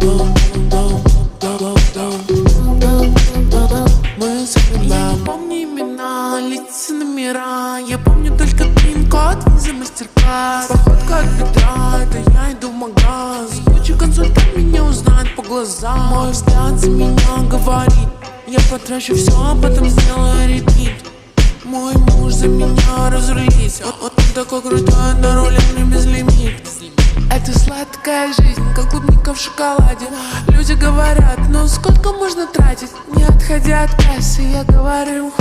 Мы запоминаем. Я не помню имена, лица, номера. Я помню только пин-код, виза, мастер-класс. Походка от бедра, это я иду в магаз. Куча консультант меня узнает по глазам. Мой взгляд за меня говорит: я потрачу все, а потом сделаю репит. Мой муж за меня разрулится. Он такой крутой, на руле мне безлимит. Это сладкая жизнь, как клубника в шоколаде. Люди говорят: ну сколько можно тратить? Не отходя от кассы, я говорю: